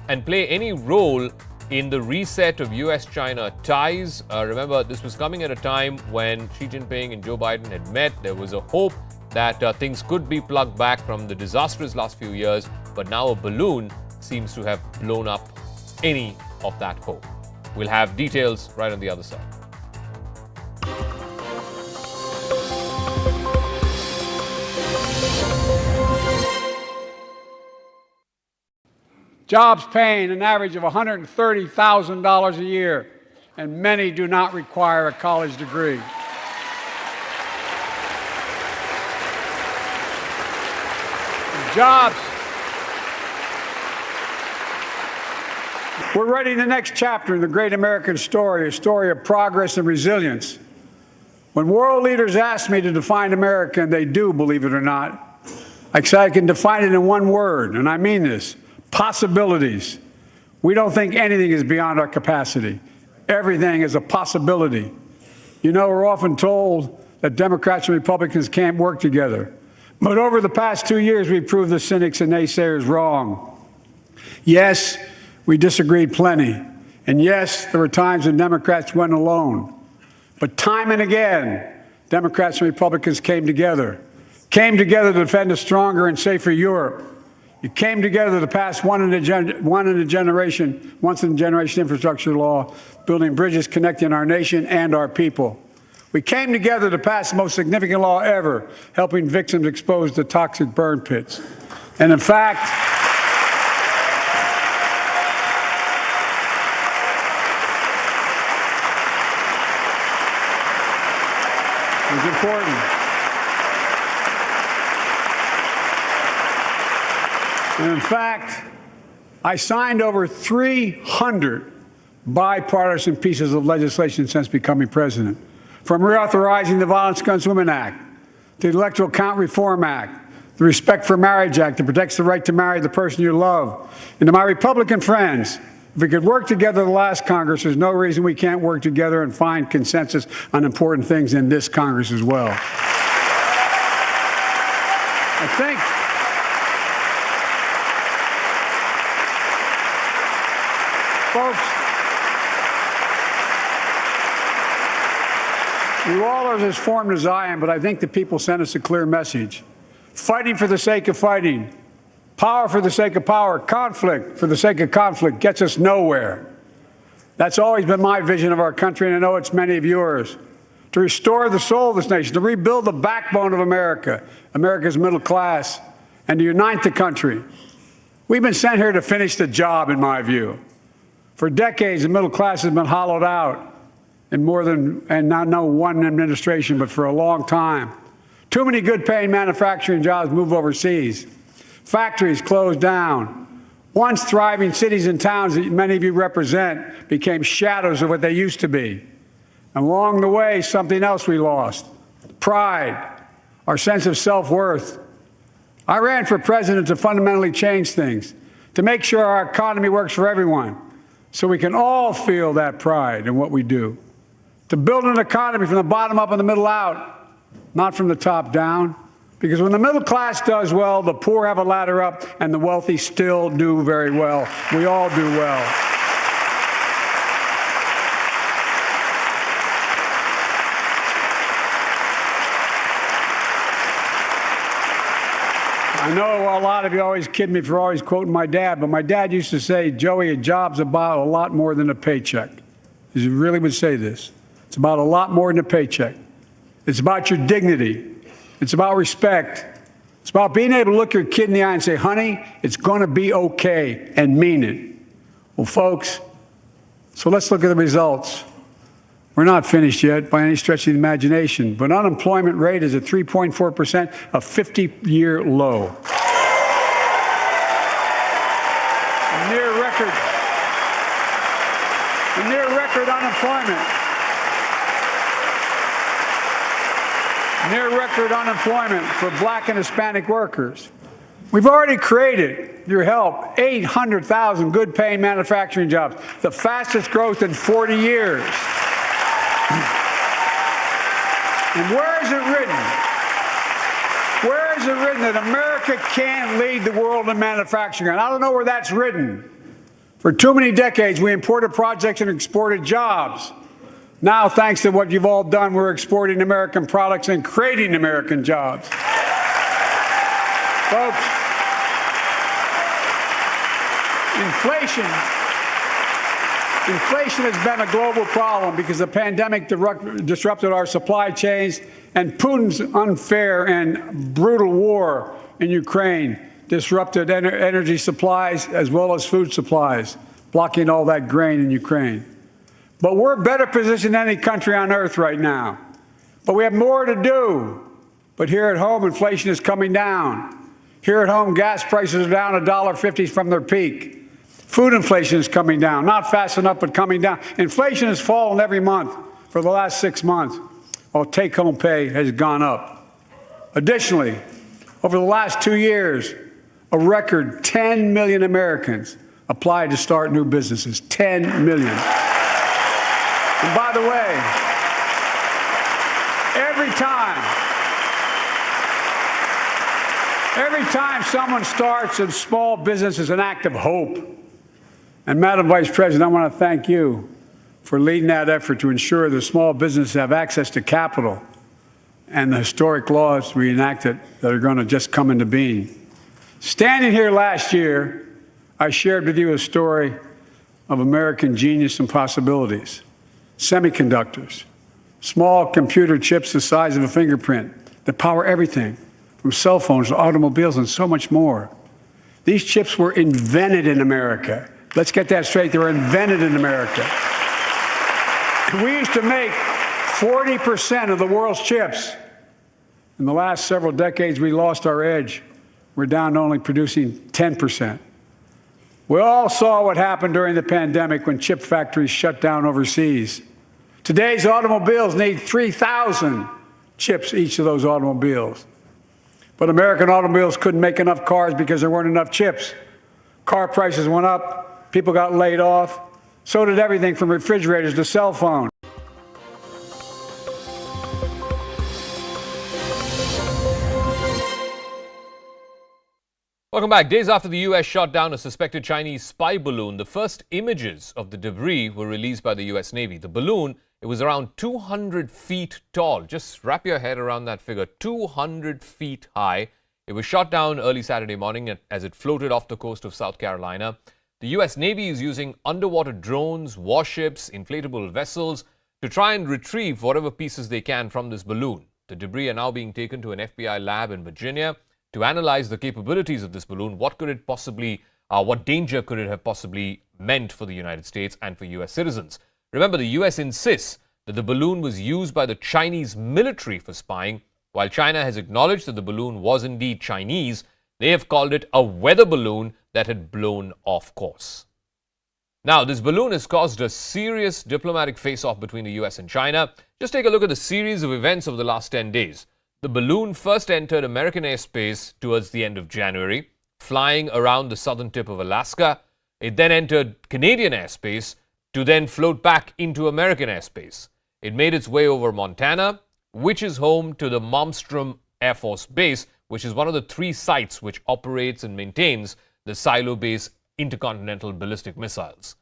and play any role in the reset of US-China ties? Remember, this was coming at a time when Xi Jinping and Joe Biden had met. There was a hope that things could be plugged back from the disastrous last few years, but now a balloon seems to have blown up any of that hope. We'll have details right on the other side. Jobs paying an average of $130,000 a year, and many do not require a college degree. Jobs. We're writing the next chapter in the great American story, a story of progress and resilience. When world leaders ask me to define America, and they do, believe it or not, I can define it in one word, and I mean this: possibilities. We don't think anything is beyond our capacity. Everything is a possibility. You know, we're often told that Democrats and Republicans can't work together. But over the past 2 years, we've proved the cynics and naysayers wrong. Yes, we disagreed plenty. And yes, there were times when Democrats went alone. But time and again, Democrats and Republicans came together to defend a stronger and safer Europe. You came together to pass once in a generation infrastructure law, building bridges connecting our nation and our people. We came together to pass the most significant law ever, helping victims exposed to toxic burn pits. And in fact, it was important. And in fact, I signed over 300 bipartisan pieces of legislation since becoming president, from reauthorizing the Violence Against Women Act, to the Electoral Count Reform Act, the Respect for Marriage Act that protects the right to marry the person you love. And to my Republican friends, if we could work together the last Congress, there's no reason we can't work together and find consensus on important things in this Congress as well. I think folks, you all are as formed as I am, but I think the people sent us a clear message. Fighting for the sake of fighting, power for the sake of power, conflict for the sake of conflict gets us nowhere. That's always been my vision of our country, and I know it's many of yours. To restore the soul of this nation, to rebuild the backbone of America, America's middle class, and to unite the country. We've been sent here to finish the job, in my view. For decades, the middle class has been hollowed out in more than, and not one administration, but for a long time. Too many good-paying manufacturing jobs move overseas. Factories closed down. Once thriving cities and towns that many of you represent became shadows of what they used to be. And along the way, something else we lost: pride, our sense of self-worth. I ran for president to fundamentally change things, to make sure our economy works for everyone, so we can all feel that pride in what we do. To build an economy from the bottom up and the middle out, not from the top down. Because when the middle class does well, the poor have a ladder up, and the wealthy still do very well. We all do well. I know a lot of you always kid me for always quoting my dad, but my dad used to say, Joey, a job's about a lot more than a paycheck. He really would say this. It's about a lot more than a paycheck. It's about your dignity. It's about respect. It's about being able to look your kid in the eye and say, honey, it's going to be okay, and mean it. Well, folks, so let's look at the results. We're not finished yet by any stretch of the imagination, but unemployment rate is at 3.4%, a 50-year low. Near record unemployment. Near record unemployment for black and Hispanic workers. We've already created, through help, 800,000 good-paying manufacturing jobs, the fastest growth in 40 years. And where is it written? Where is it written that America can't lead the world in manufacturing? And I don't know where that's written. For too many decades, we imported projects and exported jobs. Now, thanks to what you've all done, we're exporting American products and creating American jobs. Folks, inflation has been a global problem because the pandemic disrupted our supply chains, and Putin's unfair and brutal war in Ukraine disrupted energy supplies as well as food supplies, blocking all that grain in Ukraine. But we're better positioned than any country on earth right now. But we have more to do. But here at home, inflation is coming down. Here at home, gas prices are down $1.50 from their peak. Food inflation is coming down, not fast enough, but coming down. Inflation has fallen every month for the last 6 months, while take-home pay has gone up. Additionally, over the last 2 years, a record 10 million Americans applied to start new businesses. 10 million. And by the way, every time someone starts a small business is an act of hope. And Madam Vice President, I want to thank you for leading that effort to ensure that small businesses have access to capital and the historic laws we enacted that are going to just come into being. Standing here last year, I shared with you a story of American genius and possibilities. Semiconductors, small computer chips the size of a fingerprint that power everything from cell phones to automobiles and so much more. These chips were invented in America. Let's get that straight. They were invented in America. We used to make 40% of the world's chips. In the last several decades, we lost our edge. We're down to only producing 10%. We all saw what happened during the pandemic when chip factories shut down overseas. Today's automobiles need 3,000 chips, each of those automobiles. But American automobiles couldn't make enough cars because there weren't enough chips. Car prices went up, people got laid off. So did everything from refrigerators to cell phones. Welcome back. Days after the U.S. shot down a suspected Chinese spy balloon, the first images of the debris were released by the U.S. Navy. The balloon, it was around 200 feet tall. Just wrap your head around that figure, 200 feet high. It was shot down early Saturday morning as it floated off the coast of South Carolina. The U.S. Navy is using underwater drones, warships, inflatable vessels to try and retrieve whatever pieces they can from this balloon. The debris are now being taken to an FBI lab in Virginia to analyze the capabilities of this balloon. What danger could it have possibly meant for the United States and for U.S. citizens? Remember, the U.S. insists that the balloon was used by the Chinese military for spying. While China has acknowledged that the balloon was indeed Chinese, they have called it a weather balloon that had blown off course. Now, this balloon has caused a serious diplomatic face-off between the U.S. and China. Just take a look at the series of events over the last 10 days. The balloon first entered American airspace towards the end of January, flying around the southern tip of Alaska. It then entered Canadian airspace to then float back into American airspace. It made its way over Montana, which is home to the Malmstrom Air Force Base, which is one of the 3 sites which operates and maintains the silo-based intercontinental ballistic missiles.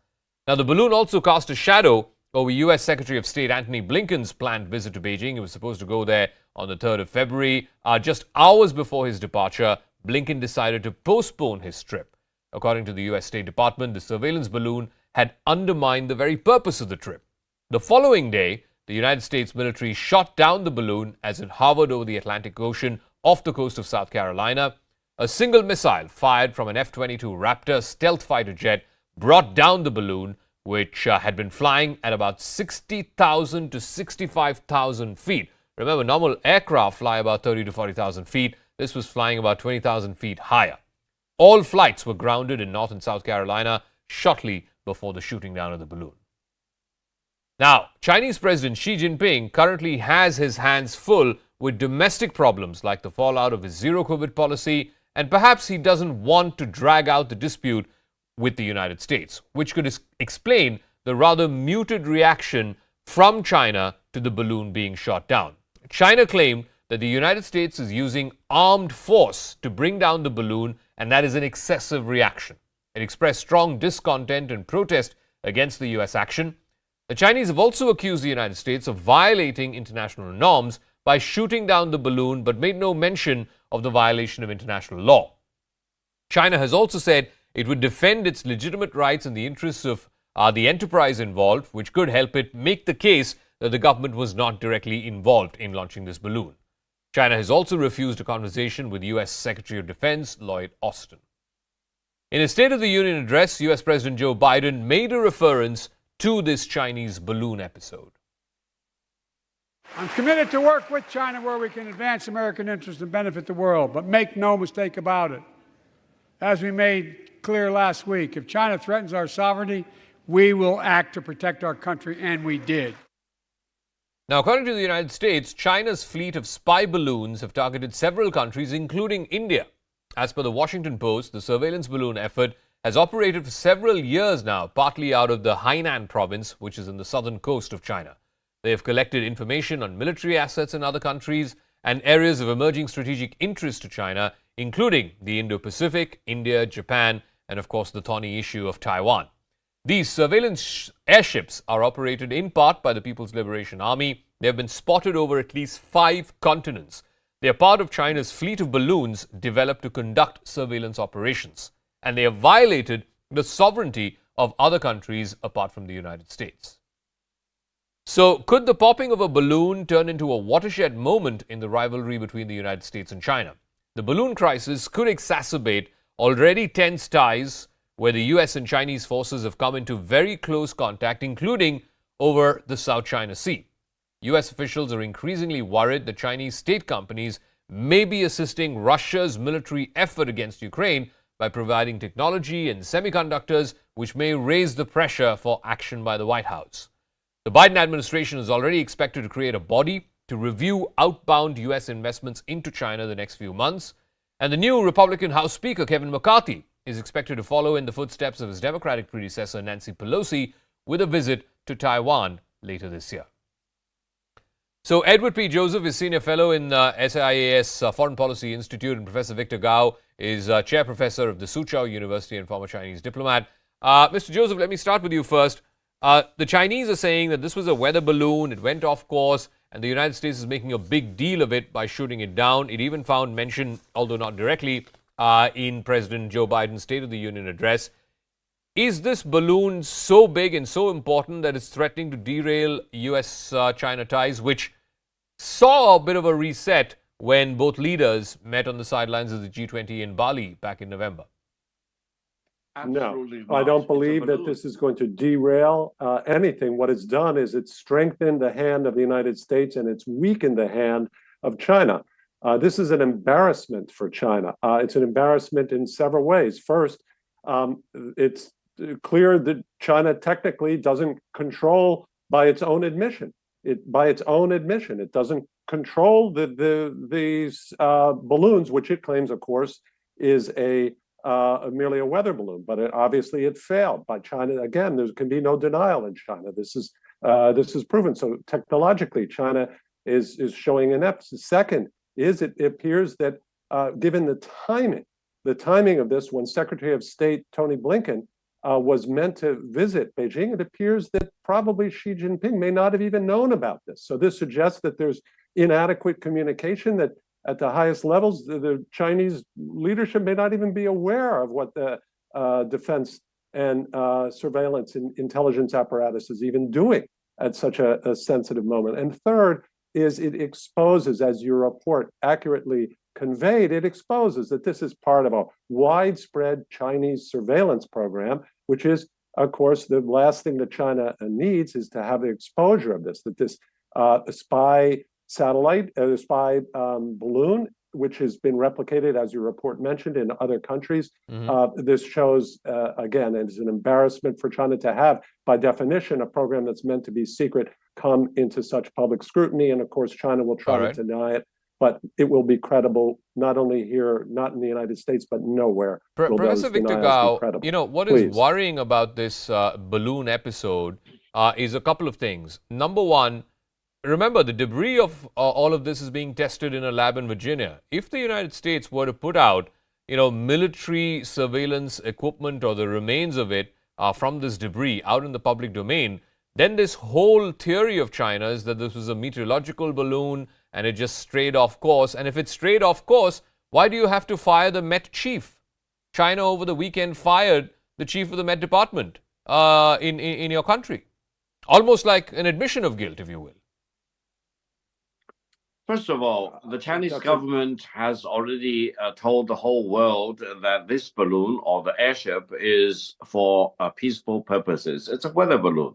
Now, the balloon also cast a shadow over U.S. Secretary of State Antony Blinken's planned visit to Beijing. He was supposed to go there on the 3rd of February. Just hours before his departure, Blinken decided to postpone his trip. According to the U.S. State Department, the surveillance balloon had undermined the very purpose of the trip. The following day, the United States military shot down the balloon as it hovered over the Atlantic Ocean off the coast of South Carolina. A single missile fired from an F-22 Raptor stealth fighter jet brought down the balloon, which had been flying at about 60,000 to 65,000 feet. Remember, normal aircraft fly about 30 to 40,000 feet. This was flying about 20,000 feet higher. All flights were grounded in North and South Carolina shortly before the shooting down of the balloon. Now, Chinese President Xi Jinping currently has his hands full with domestic problems like the fallout of his zero-COVID policy, and perhaps he doesn't want to drag out the dispute with the United States, which could explain the rather muted reaction from China to the balloon being shot down. China claimed that the United States is using armed force to bring down the balloon, and that is an excessive reaction. It expressed strong discontent and protest against the U.S. action. The Chinese have also accused the United States of violating international norms by shooting down the balloon, but made no mention of the violation of international law. China has also said it would defend its legitimate rights in the interests of the enterprise involved, which could help it make the case that the government was not directly involved in launching this balloon. China has also refused a conversation with U.S. Secretary of Defense Lloyd Austin. In a State of the Union address, U.S. President Joe Biden made a reference to this Chinese balloon episode. I'm committed to work with China where we can advance American interests and benefit the world, but make no mistake about it. As we made clear last week, if China threatens our sovereignty, we will act to protect our country, and we did. Now, according to the United States, China's fleet of spy balloons have targeted several countries, including India. As per the Washington Post, the surveillance balloon effort has operated for several years now, partly out of the Hainan province, which is in the southern coast of China. They have collected information on military assets in other countries and areas of emerging strategic interest to China, including the Indo-Pacific, India, Japan, and of course the thorny issue of Taiwan. These surveillance airships are operated in part by the People's Liberation Army. They have been spotted over at least 5 continents. They are part of China's fleet of balloons developed to conduct surveillance operations, and they have violated the sovereignty of other countries apart from the United States. So, could the popping of a balloon turn into a watershed moment in the rivalry between the United States and China? The balloon crisis could exacerbate already tense ties where the US and Chinese forces have come into very close contact, including over the South China Sea. US officials are increasingly worried that Chinese state companies may be assisting Russia's military effort against Ukraine by providing technology and semiconductors, which may raise the pressure for action by the White House. The Biden administration is already expected to create a body to review outbound U.S. investments into China the next few months. And the new Republican House Speaker, Kevin McCarthy, is expected to follow in the footsteps of his Democratic predecessor, Nancy Pelosi, with a visit to Taiwan later this year. So, Edward P. Joseph is Senior Fellow in SIAS Foreign Policy Institute, and Professor Victor Gao is Chair Professor of the Soochow University and former Chinese diplomat. Mr. Joseph, let me start with you first. The Chinese are saying that this was a weather balloon, it went off course, and the United States is making a big deal of it by shooting it down. It even found mention, although not directly, in President Joe Biden's State of the Union address. Is this balloon so big and so important that it's threatening to derail U.S.-China ties, which saw a bit of a reset when both leaders met on the sidelines of the G20 in Bali back in November? No, I don't believe that this is going to derail anything. What it's done is it's strengthened the hand of the United States and it's weakened the hand of China. This is an embarrassment for China. It's an embarrassment in several ways. First, it's clear that China technically doesn't control by its own admission. It doesn't control these balloons, which it claims, of course, is merely a weather balloon, but obviously it failed by China. Again, there can be no denial in China. This is proven. So technologically, China is showing ineptitude. Second is it appears that given the timing of this, when Secretary of State Tony Blinken was meant to visit Beijing, it appears that probably Xi Jinping may not have even known about this. So this suggests that there's inadequate communication, that at the highest levels, the Chinese leadership may not even be aware of what the defense and surveillance and intelligence apparatus is even doing at such a sensitive moment. And third is it exposes, as your report accurately conveyed, it exposes that this is part of a widespread Chinese surveillance program, which is, of course, the last thing that China needs is to have the exposure of this, that this spy satellite, spy balloon, which has been replicated, as your report mentioned, in other countries. This shows, again, it's an embarrassment for China to have, by definition, a program that's meant to be secret come into such public scrutiny. And of course, China will try to deny it, but it will be credible, not only here, not in the United States, but nowhere. Professor Victor Gao, you know, what is worrying about this balloon episode is a couple of things. Number one, remember, the debris of all of this is being tested in a lab in Virginia. If the United States were to put out, military surveillance equipment or the remains of it from this debris out in the public domain, then this whole theory of China is that this was a meteorological balloon and it just strayed off course. And if it strayed off course, why do you have to fire the Met chief? China over the weekend fired the chief of the Met Department in your country. Almost like an admission of guilt, if you will. First of all, the Chinese government has already told the whole world that this balloon or the airship is for peaceful purposes. It's a weather balloon.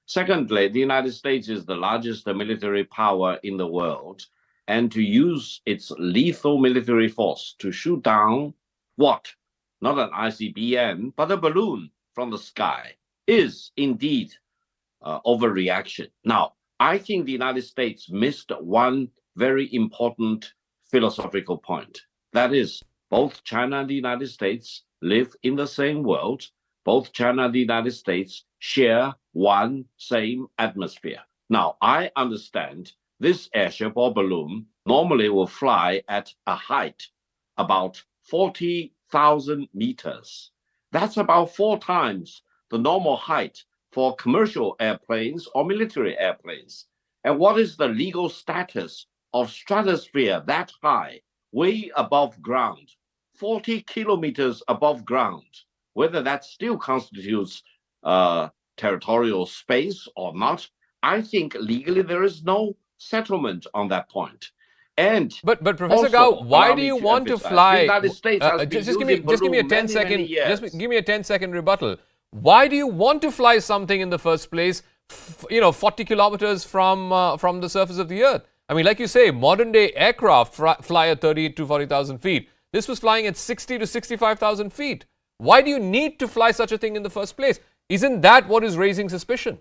Secondly, the United States is the largest military power in the world, and to use its lethal military force to shoot down what? Not an ICBM, but a balloon from the sky is indeed overreaction. Now, I think the United States missed one very important philosophical point. That is, both China and the United States live in the same world. Both China and the United States share one same atmosphere. Now, I understand this airship or balloon normally will fly at a height about 40,000 meters. That's about 4 times the normal height for commercial airplanes or military airplanes. And what is the legal status of stratosphere that high, way above ground, 40 kilometers above ground, whether that still constitutes territorial space or not? I think legally there is no settlement on that point. And but Professor Gao, why do you want to fly? The United States just give me a 10-second. Just give me a 10-second rebuttal. Why do you want to fly something in the first place? 40 kilometers from the surface of the Earth. I mean, like you say, modern day aircraft fly at 38 to 40,000 feet. This was flying at 60 to 65,000 feet. Why do you need to fly such a thing in the first place? Isn't that what is raising suspicion?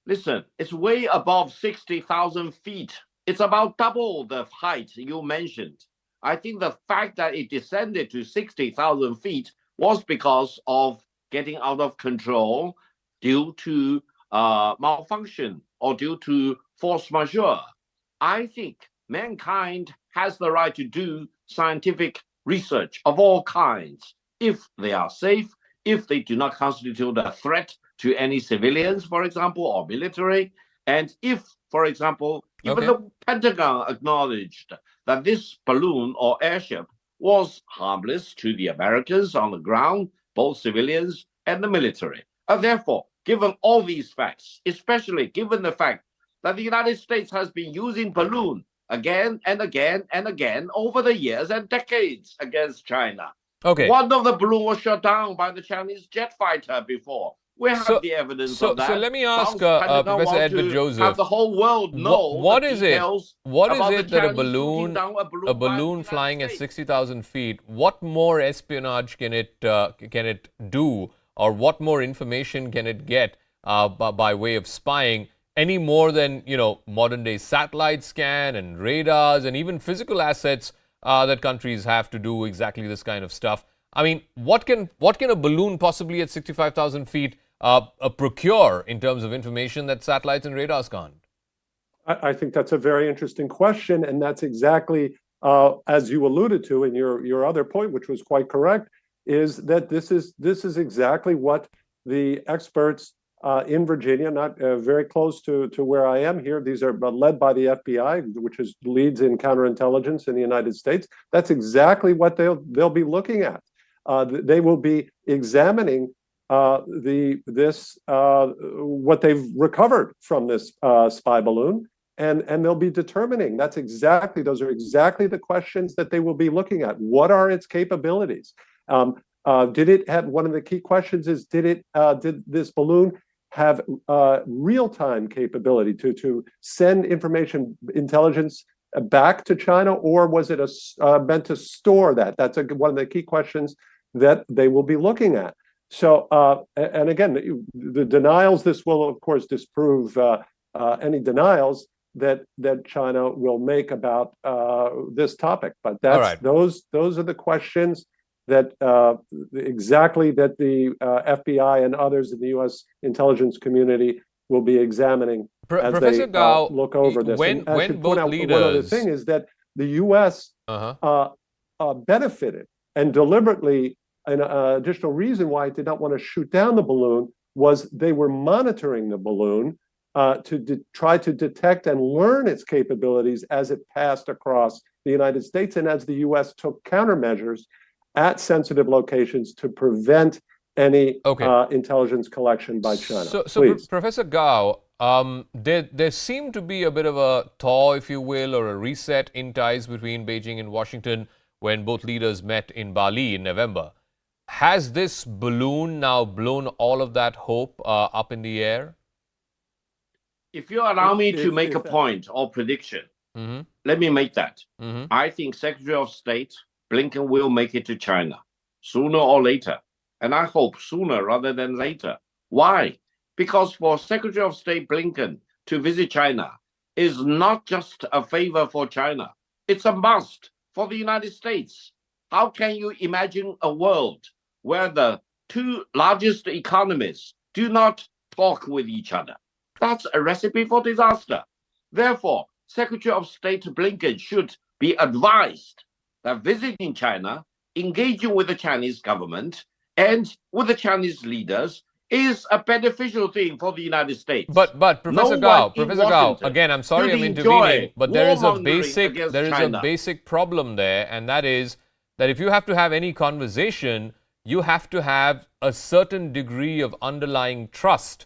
Listen, it's way above 60,000 feet. It's about double the height you mentioned. I think the fact that it descended to 60,000 feet was because of getting out of control due to malfunction or due to force majeure. I think mankind has the right to do scientific research of all kinds if they are safe, if they do not constitute a threat to any civilians, for example, or military, and if, for example, even the Pentagon acknowledged that this balloon or airship was harmless to the Americans on the ground, both civilians and the military. And therefore, given all these facts, especially given the fact that the United States has been using balloon again and again and again over the years and decades against China. One of the balloons was shot down by the Chinese jet fighter before. We have the evidence of that. So let me ask Professor Edward Joseph. Have the whole world know what is it that a balloon flying at 60,000 feet? What more espionage can it do, or what more information can it get by way of spying? Any more than modern day satellite scan and radars and even physical assets that countries have to do exactly this kind of stuff. I mean, what can a balloon possibly at 65,000 feet procure in terms of information that satellites and radars can't? I think that's a very interesting question, and that's exactly as you alluded to in your other point, which was quite correct, is that this is exactly what the experts in Virginia, not very close to where I am here. These are led by the FBI, which leads in counterintelligence in the United States. That's exactly what they'll be looking at. They will be examining what they've recovered from this spy balloon, and they'll be determining. Those are exactly the questions that they will be looking at. What are its capabilities? Did it have, one of the key questions is, did this balloon have real-time capability to send intelligence back to China, or was it meant to store that? That's one of the key questions that they will be looking at. So, and again, the denials, this will of course disprove any denials that China will make about this topic. But those are the questions that exactly that the FBI and others in the U.S. intelligence community will be examining as Professor they Gao, look over this. when both leaders, one other thing is that the U.S. Benefited, and deliberately, an additional reason why it did not want to shoot down the balloon was they were monitoring the balloon to try to detect and learn its capabilities as it passed across the United States, and as the U.S. took countermeasures at sensitive locations to prevent any intelligence collection by China. So Professor Gao, there seemed to be a bit of a thaw, if you will, or a reset in ties between Beijing and Washington when both leaders met in Bali in November. Has this balloon now blown all of that hope up in the air? If you allow me to make a point or prediction, let me make that. I think Secretary of State Blinken will make it to China sooner or later. And I hope sooner rather than later. Why? Because for Secretary of State Blinken to visit China is not just a favor for China. It's a must for the United States. How can you imagine a world where the two largest economies do not talk with each other? That's a recipe for disaster. Therefore, Secretary of State Blinken should be advised that visiting China, engaging with the Chinese government and with the Chinese leaders is a beneficial thing for the United States. But Professor Gao, again, I'm sorry I'm intervening, but there is a basic problem there, and that is that if you have to have any conversation, you have to have a certain degree of underlying trust.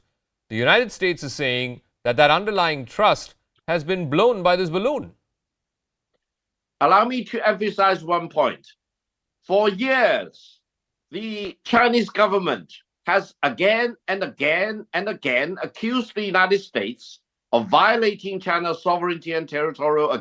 The United States is saying that underlying trust has been blown by this balloon. Allow me to emphasize one point. For years, the Chinese government has again and again and again accused the United States of violating China's sovereignty and territorial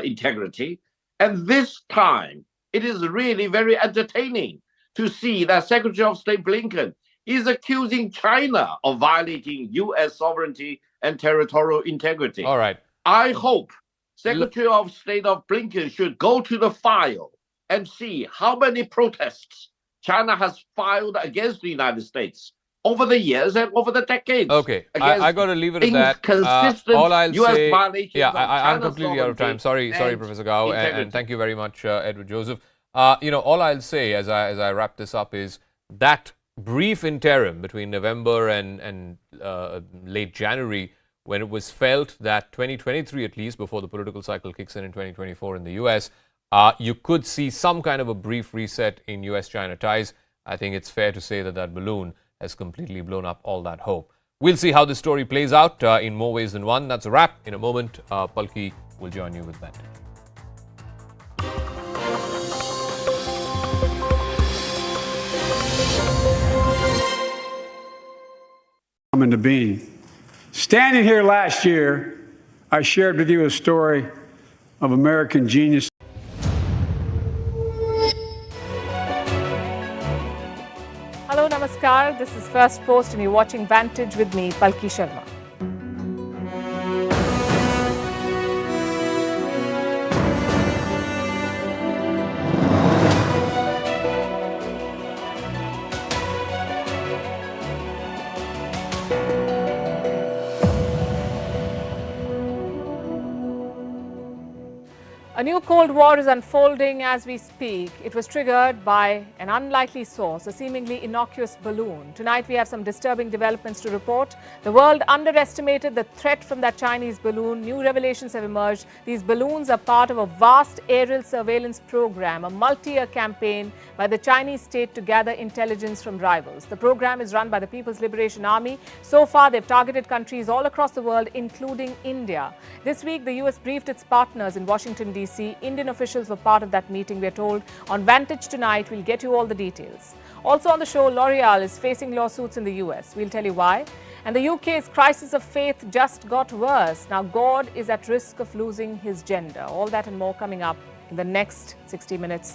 integrity. And this time, it is really very entertaining to see that Secretary of State Blinken is accusing China of violating U.S. sovereignty and territorial integrity. All right. I hope Secretary of State of Blinken should go to the file and see how many protests China has filed against the United States over the years and over the decades. Okay, I got to leave it at that. All I'll say, I'm completely out of time. Sorry, Professor Gao, and thank you very much, Edward Joseph. All I'll say as I wrap this up is that brief interim between November and late January, when it was felt that 2023, at least before the political cycle kicks in 2024 in the US, you could see some kind of a brief reset in US-China ties. I think it's fair to say that balloon has completely blown up all that hope. We'll see how this story plays out in more ways than one. That's a wrap. In a moment, Palki will join you with that. Come into being. Standing here last year, I shared with you a story of American genius. Hello, namaskar. This is First Post and you're watching Vantage with me, Palki Sharma. A new Cold War is unfolding as we speak. It was triggered by an unlikely source, a seemingly innocuous balloon. Tonight we have some disturbing developments to report. The world underestimated the threat from that Chinese balloon. New revelations have emerged. These balloons are part of a vast aerial surveillance program, a multi-year campaign by the Chinese state to gather intelligence from rivals. The program is run by the People's Liberation Army. So far, they've targeted countries all across the world, including India. This week, the US briefed its partners in Washington, D.C. Indian officials were part of that meeting, we're told. On Vantage tonight, we'll get you all the details. Also on the show, L'Oreal is facing lawsuits in the US. We'll tell you why. And the UK's crisis of faith just got worse. Now, God is at risk of losing his gender. All that and more coming up in the next 60 minutes